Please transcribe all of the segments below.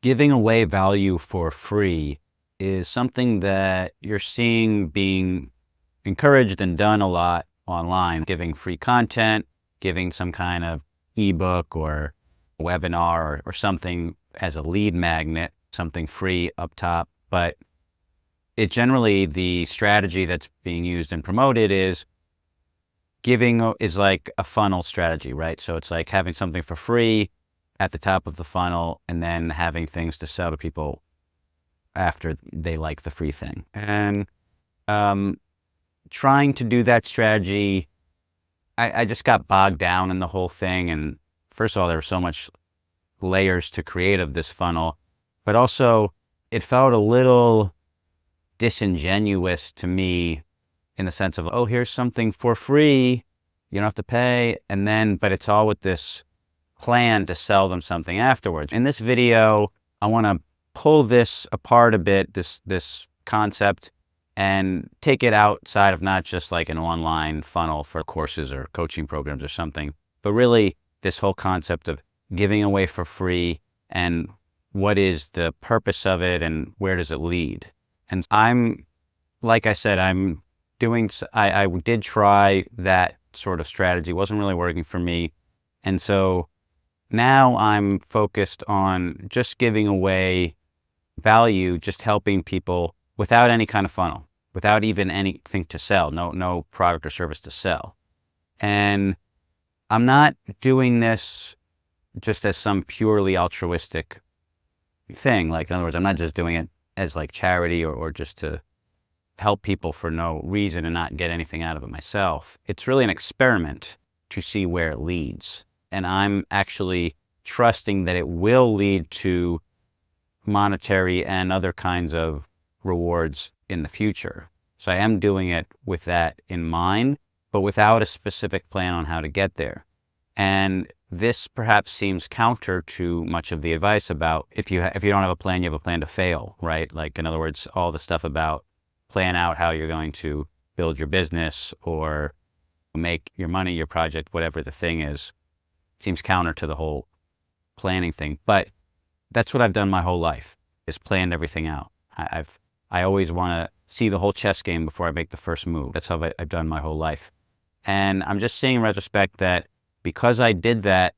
Giving away value for free is something that you're seeing being encouraged and done a lot online, giving free content, giving some kind of ebook or webinar or something as a lead magnet, something free up top. But it generally, the strategy that's being used and promoted is giving is like a funnel strategy, right? So it's like having something for free at the top of the funnel and then having things to sell to people after they like the free thing. And trying to do that strategy, I just got bogged down in the whole thing. And first of all, there were so much layers to create of this funnel, but also it felt a little disingenuous to me in the sense of, oh, here's something for free, you don't have to pay. And then, but it's all with this plan to sell them something afterwards. In this video, I want to pull this apart a bit, this concept, and take it outside of not just like an online funnel for courses or coaching programs or something, but really this whole concept of giving away for free and what is the purpose of it and where does it lead. And like I said, I did try that sort of strategy. It wasn't really working for me. And so now I'm focused on just giving away value, just helping people without any kind of funnel, without even anything to sell, no product or service to sell. And I'm not doing this just as some purely altruistic thing. Like, in other words, I'm not just doing it as like charity or just to help people for no reason and not get anything out of it myself. It's really an experiment to see where it leads. And I'm actually trusting that it will lead to monetary and other kinds of rewards in the future. So I am doing it with that in mind, but without a specific plan on how to get there. And this perhaps seems counter to much of the advice about if you don't have a plan, you have a plan to fail, right? Like, in other words, all the stuff about plan out how you're going to build your business or make your money, your project, whatever the thing is, seems counter to the whole planning thing. But that's what I've done my whole life, is planned everything out. I always want to see the whole chess game before I make the first move. That's how I've done my whole life. And I'm just seeing in retrospect that because I did that,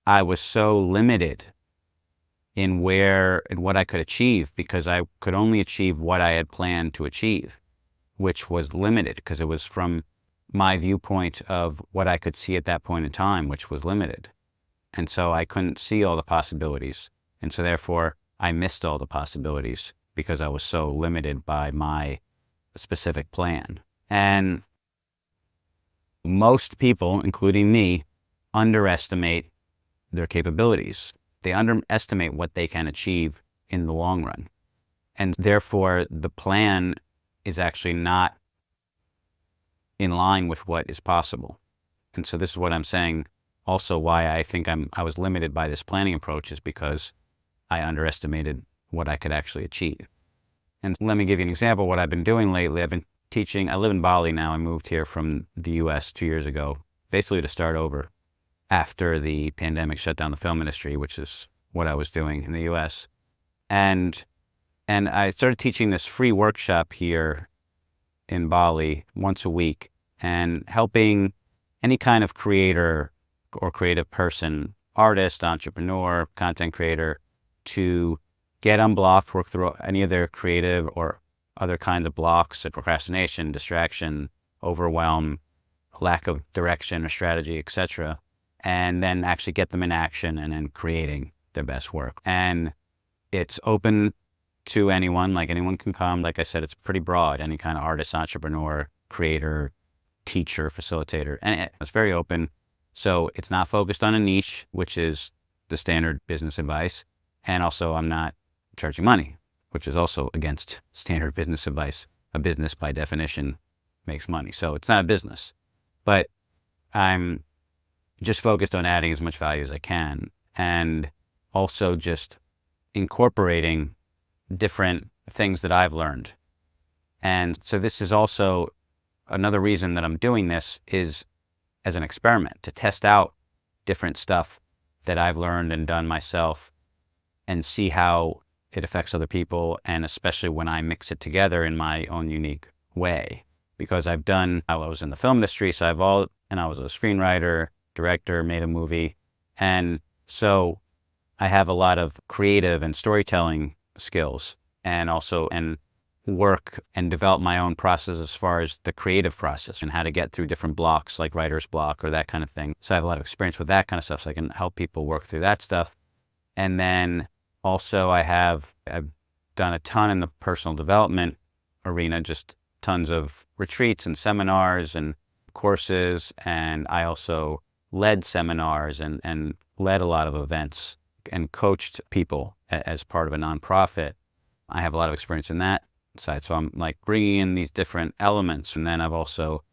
I was so limited in what I could achieve, because I could only achieve what I had planned to achieve, which was limited because it was from my viewpoint of what I could see at that point in time, which was limited. And so I couldn't see all the possibilities. And so therefore I missed all the possibilities because I was so limited by my specific plan. And most people, including me, underestimate their capabilities. They underestimate what they can achieve in the long run. And therefore, the plan is actually not in line with what is possible. And so this is what I'm saying also why I think I was limited by this planning approach, is because I underestimated what I could actually achieve. And let me give you an example of what I've been doing lately. I've been teaching. I live in Bali now. I moved here from the US 2 years ago, basically to start over after the pandemic shut down the film industry, which is what I was doing in the US. And I started teaching this free workshop here in Bali once a week, and helping any kind of creator or creative person, artist, entrepreneur, content creator, to get unblocked, work through any of their creative or other kinds of blocks, procrastination, distraction, overwhelm, lack of direction or strategy, etc., and then actually get them in action and then creating their best work. And it's open to anyone, like anyone can come. Like I said, it's pretty broad, any kind of artist, entrepreneur, creator, teacher, facilitator, and it's very open. So it's not focused on a niche, which is the standard business advice. And also I'm not charging money, which is also against standard business advice. A business by definition makes money. So it's not a business, but I'm just focused on adding as much value as I can, and also just incorporating different things that I've learned. And so this is also another reason that I'm doing this, is as an experiment to test out different stuff that I've learned and done myself and see how it affects other people, and especially when I mix it together in my own unique way. Because I was in the film industry, so and I was a screenwriter, director, made a movie. And so I have a lot of creative and storytelling skills, and also work and develop my own process as far as the creative process and how to get through different blocks like writer's block or that kind of thing. So I have a lot of experience with that kind of stuff, so I can help people work through that stuff. And then also I've done a ton in the personal development arena, just tons of retreats and seminars and courses. And I also led seminars and led a lot of events and coached people as part of a nonprofit. I have a lot of experience in that side. So I'm like bringing in these different elements. And then I've also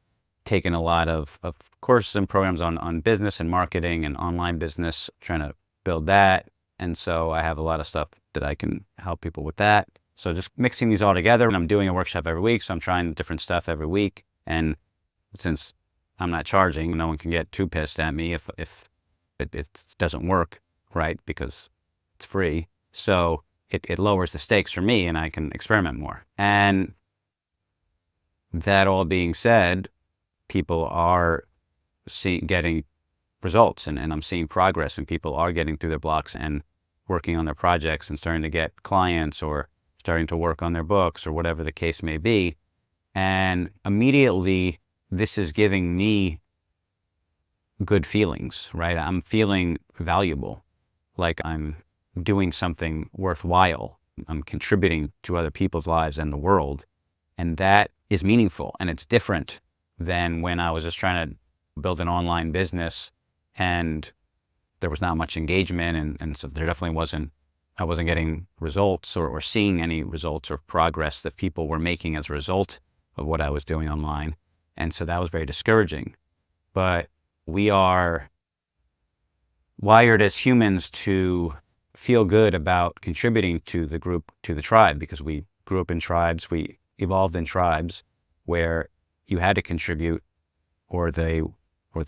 taken a lot of courses and programs on business and marketing and online business, trying to build that. And so I have a lot of stuff that I can help people with that. So just mixing these all together, and I'm doing a workshop every week. So I'm trying different stuff every week. And since I'm not charging, no one can get too pissed at me if it doesn't work, right? Because it's free. So it lowers the stakes for me, and I can experiment more. And that all being said, people are getting results, and I'm seeing progress, and people are getting through their blocks and working on their projects and starting to get clients or starting to work on their books or whatever the case may be. And immediately this is giving me good feelings, right? I'm feeling valuable, like I'm doing something worthwhile. I'm contributing to other people's lives and the world. And that is meaningful, and it's different than when I was just trying to build an online business and there was not much engagement. And so there definitely I wasn't getting results or seeing any results or progress that people were making as a result of what I was doing online. And so that was very discouraging. But we are wired as humans to feel good about contributing to the group, to the tribe, because we grew up in tribes. We evolved in tribes where you had to contribute, or the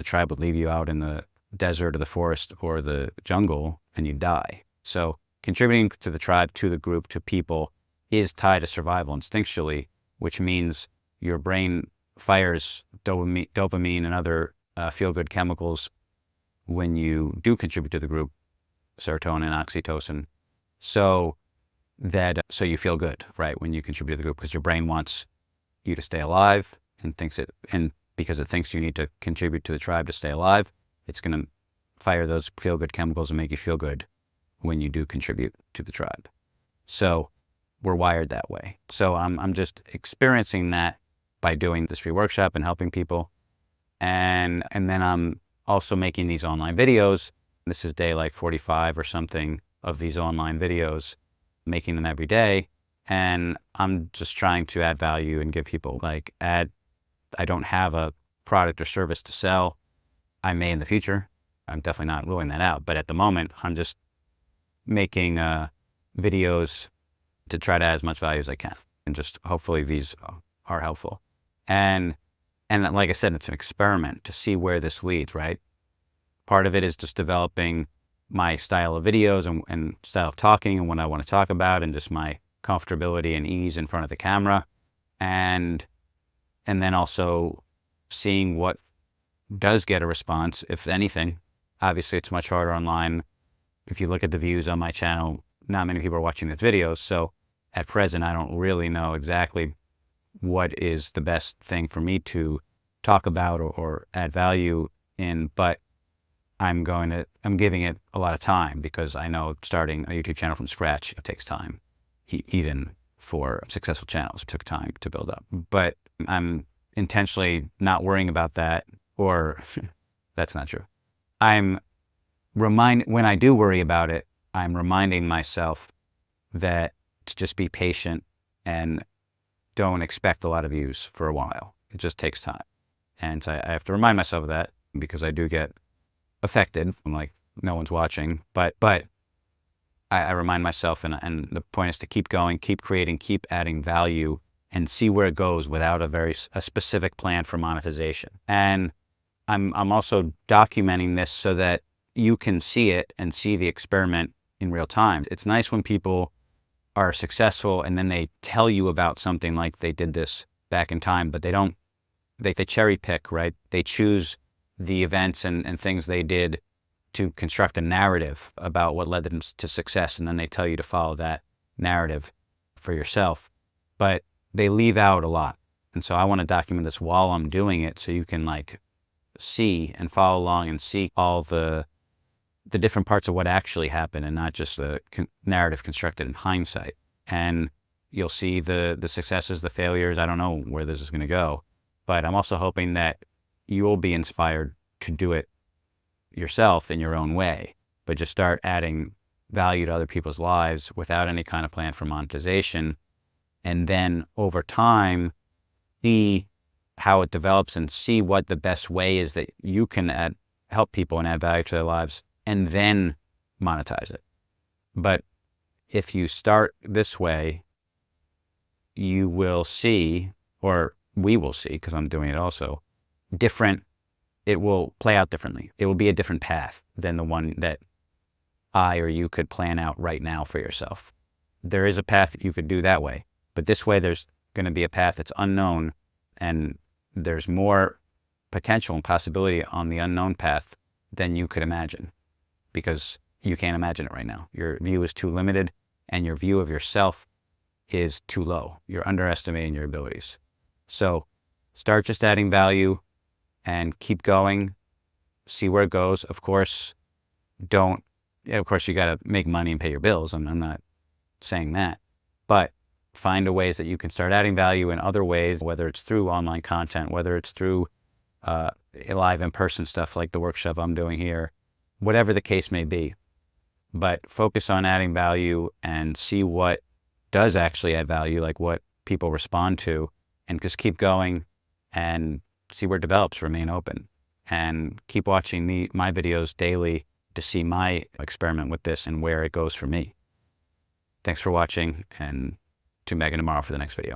tribe would leave you out in the desert or the forest or the jungle and you die. So contributing to the tribe, to the group, to people is tied to survival instinctually, which means your brain fires dopamine and other feel-good chemicals when you do contribute to the group, serotonin, oxytocin, so you feel good, right, when you contribute to the group, because your brain wants you to stay alive and because it thinks you need to contribute to the tribe to stay alive, it's going to fire those feel-good chemicals and make you feel good when you do contribute to the tribe. So we're wired that way. So I'm just experiencing that by doing this free workshop and helping people. And then I'm also making these online videos. This is day like 45 or something of these online videos, making them every day. And I'm just trying to add value and give people I don't have a product or service to sell. I may in the future. I'm definitely not ruling that out. But at the moment, I'm just making videos to try to add as much value as I can. And just hopefully these are helpful. And like I said, it's an experiment to see where this leads, right? Part of it is just developing my style of videos and style of talking and what I want to talk about, and just my comfortability and ease in front of the camera. And then also seeing what does get a response, if anything. Obviously, it's much harder online. If you look at the views on my channel, not many people are watching these videos. So at present, I don't really know exactly what is the best thing for me to talk about or add value in, but I'm giving it a lot of time, because I know starting a YouTube channel from scratch takes time. Even for successful channels, it took time to build up. But I'm intentionally not worrying about that, or that's not true. When I do worry about it, I'm reminding myself that to just be patient and don't expect a lot of views for a while. It just takes time. And I have to remind myself of that, because I do get affected. I'm like, no one's watching, but I remind myself, and the point is to keep going, keep creating, keep adding value, and see where it goes without a specific plan for monetization. And I'm also documenting this so that you can see it and see the experiment in real time. It's nice when people are successful and then they tell you about something like they did this back in time, but they cherry pick, right? They choose the events and things they did to construct a narrative about what led them to success, and then they tell you to follow that narrative for yourself. But they leave out a lot. And so I want to document this while I'm doing it so you can like see and follow along and see all the different parts of what actually happened and not just the narrative constructed in hindsight. And you'll see the successes, the failures. I don't know where this is going to go, but I'm also hoping that you'll be inspired to do it yourself in your own way, but just start adding value to other people's lives without any kind of plan for monetization. And then over time, see how it develops and see what the best way is that you can help people and add value to their lives, and then monetize it. But if you start this way, you will see, or we will see, because I'm doing it also, it will play out differently. It will be a different path than the one that I or you could plan out right now for yourself. There is a path that you could do that way, but this way there's going to be a path that's unknown, and there's more potential and possibility on the unknown path than you could imagine, because you can't imagine it right now. Your view is too limited, and your view of yourself is too low. You're underestimating your abilities. So start just adding value and keep going, see where it goes. Of course, you got to make money and pay your bills. I'm not saying that, but find ways that you can start adding value in other ways, whether it's through online content, whether it's through live in-person stuff like the workshop I'm doing here, whatever the case may be. But focus on adding value and see what does actually add value, like what people respond to, and just keep going and see where it develops. Remain open and keep watching my videos daily to see my experiment with this and where it goes for me. Thanks for watching, and tune back in tomorrow for the next video.